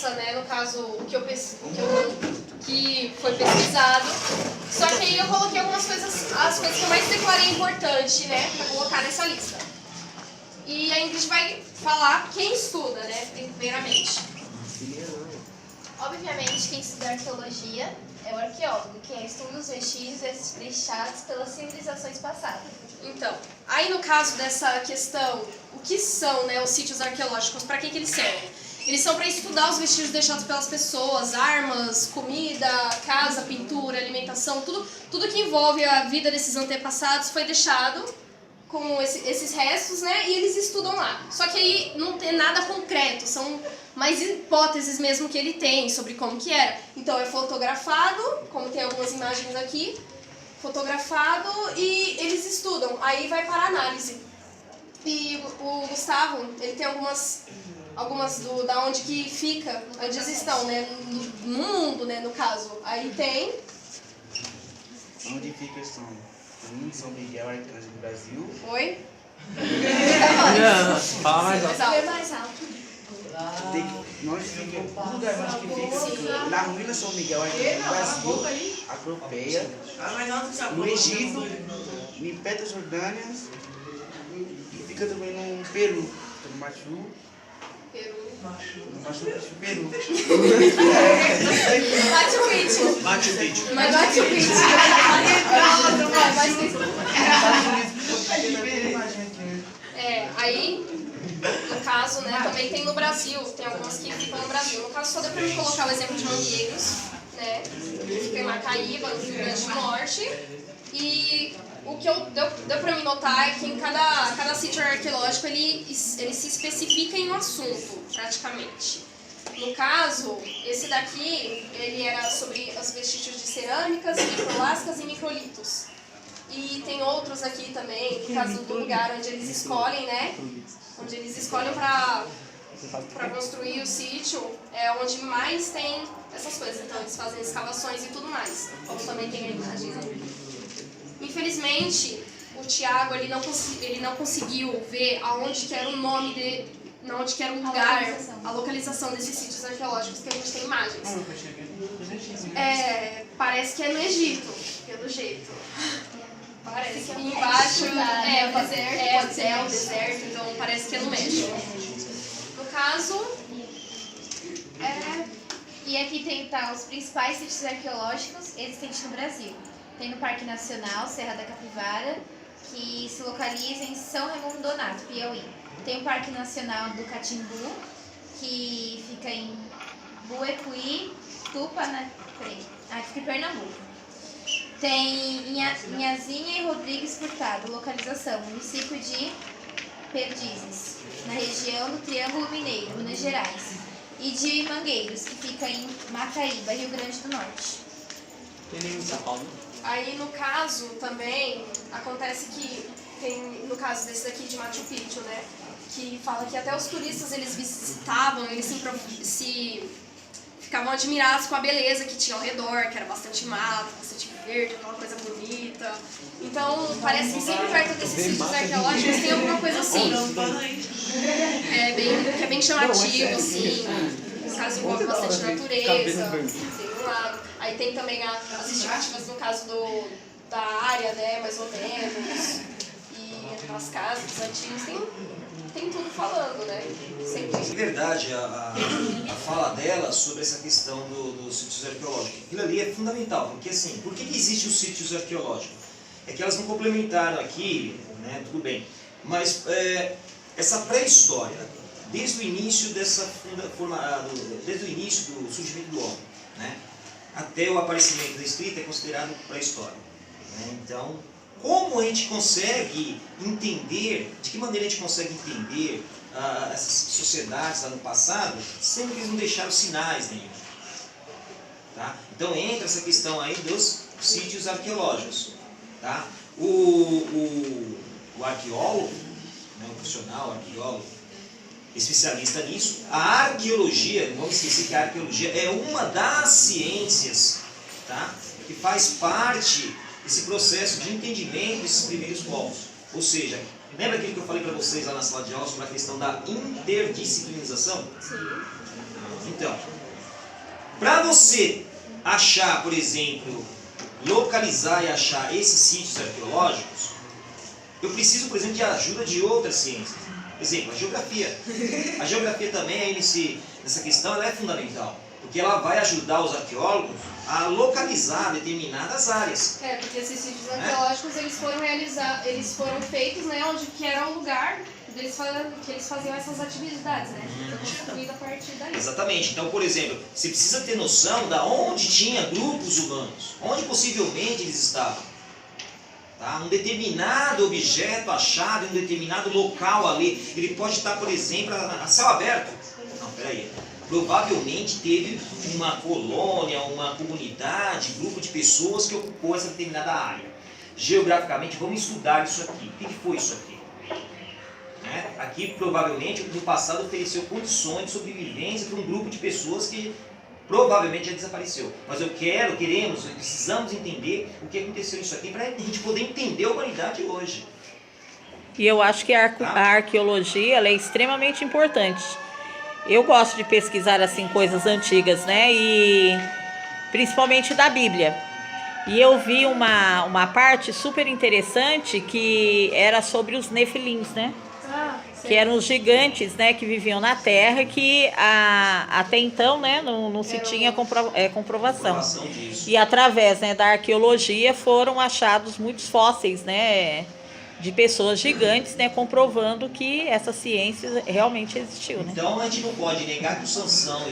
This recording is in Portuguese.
lista, né, no caso, que foi pesquisado. Só que aí eu coloquei algumas coisas, as coisas que eu mais declarei importante, né, para colocar nessa lista. E a Ingrid vai falar quem estuda, né, primeiramente. Obviamente, quem estuda arqueologia é o arqueólogo, que estuda os vestígios deixados pelas civilizações passadas. Então, aí no caso dessa questão, o que são, né, os sítios arqueológicos, para que eles servem? Eles são para estudar os vestígios deixados pelas pessoas, armas, comida, casa, pintura, alimentação, tudo que envolve a vida desses antepassados foi deixado com esses restos, né, e eles estudam lá. Só que aí não tem nada concreto, são mais hipóteses mesmo que ele tem sobre como que era. Então é fotografado, como tem algumas imagens aqui, fotografado e eles estudam, aí vai para análise. E o Gustavo, ele tem algumas da onde que fica, onde eles estão, né, no mundo, né, no caso. Aí tem... Onde fica São Miguel Arcanjo do Brasil. Oi? Fala mais alto. Mais alto. Onde fica o lugar onde que fica na ruína São Miguel Arcanjo do Brasil, a Cropeia, no Egito, em Petra-Jordânia e fica também no Peru, no Machu. Machu Peru. Machu Picchu. Machu Picchu. Mas Machu Picchu. Aí, no caso, né, também tem no Brasil, tem algumas que ficam no Brasil. No caso, só deu pra mim colocar o exemplo de Mangueiros, né, que fica em Macaíba, no Rio Grande do Norte. E o que deu pra mim notar é que em cada sítio arqueológico ele se especifica em um assunto, praticamente. No caso, esse daqui, ele era sobre os vestígios de cerâmicas, microlascas e microlitos. E tem outros aqui também, no caso do lugar onde eles escolhem, né? Onde eles escolhem para construir o sítio, é onde mais tem essas coisas. Então eles fazem escavações e tudo mais. Como também tem a imagem, né? Infelizmente, o Tiago ele não conseguiu ver aonde que era o nome dele, onde que era o lugar, a localização desses sítios arqueológicos que a gente tem imagens. Parece que é no Egito, pelo jeito. Parece que embaixo é o deserto, então parece que é no México. No caso, E aqui tem os principais sítios arqueológicos existentes no Brasil. Tem no Parque Nacional Serra da Capivara, que se localiza em São Raimundo Donato, Piauí. Tem o Parque Nacional do Catimbu, que fica em Buepuí, que fica em Pernambuco. Tem Inhazinha e Rodrigues Furtado, localização, município de Perdizes, na região do Triângulo Mineiro, Minas Gerais. E de Mangueiros, que fica em Macaíba, Rio Grande do Norte. Tem nenhum em São Paulo? Aí no caso também acontece que tem, no caso desse daqui de Machu Picchu, né, que fala que até os turistas eles visitavam, eles ficavam admirados com a beleza que tinha ao redor, que era bastante mato, bastante verde, aquela coisa bonita. Então parece que sempre perto desses sítios arqueológicos tem alguma coisa assim. Que é bem chamativo, assim. No caso envolve bastante natureza, tem um lado. Aí tem também as estimativas no caso da área, né, mais ou menos. E as casas antigas, tem tudo falando, né? Sempre. De verdade, a fala dela sobre essa questão dos sítios arqueológicos, aquilo ali é fundamental, porque assim, por que existem os sítios arqueológicos? É que elas não complementaram aqui, né, tudo bem, mas essa pré-história, desde o início desde o início do surgimento do homem, né, até o aparecimento da escrita é considerado pré-história, né? Então, como a gente consegue entender, de que maneira a gente consegue entender essas sociedades lá no passado, sendo que eles não deixaram sinais nenhum? Tá? Então entra essa questão aí dos sítios arqueológicos. Tá? O arqueólogo, né, o profissional, o arqueólogo, especialista nisso, a arqueologia, não vamos esquecer que a arqueologia é uma das ciências, tá, que faz parte desse processo de entendimento desses primeiros povos. Ou seja, lembra aquilo que eu falei para vocês lá na sala de aula sobre a questão da interdisciplinização? Sim. Então, Para você achar, por exemplo, localizar e achar esses sítios arqueológicos, eu preciso, por exemplo, de ajuda de outras ciências. Por exemplo, a geografia. A geografia também, aí nessa questão, ela é fundamental. Porque ela vai ajudar os arqueólogos a localizar determinadas áreas. Porque esses sítios arqueológicos, eles foram feitos, né, onde que era o lugar que eles faziam essas atividades, né? Foi construído a partir daí. Exatamente. Então, por exemplo, você precisa ter noção de onde tinha grupos humanos, onde possivelmente eles estavam. Tá? Um determinado objeto achado em um determinado local ali, ele pode estar, por exemplo, a céu aberto. Não, peraí. Provavelmente teve uma colônia, uma comunidade, grupo de pessoas que ocupou essa determinada área. Geograficamente, vamos estudar isso aqui. O que foi isso aqui? Né? Aqui, provavelmente, no passado ofereceu condições de sobrevivência para um grupo de pessoas que provavelmente já desapareceu. Mas precisamos entender o que aconteceu isso aqui para a gente poder entender a humanidade hoje. E eu acho que a arqueologia ela é extremamente importante. Eu gosto de pesquisar assim coisas antigas, né? E principalmente da Bíblia. E eu vi uma parte super interessante que era sobre os nefilins, né? Que eram os gigantes, né, que viviam na Terra, que até então, né, não se tinha comprovação. Disso. E através, né, da arqueologia foram achados muitos fósseis, né, de pessoas gigantes, né, comprovando que essa ciência realmente existiu, né? Então a gente não pode negar que o Sansão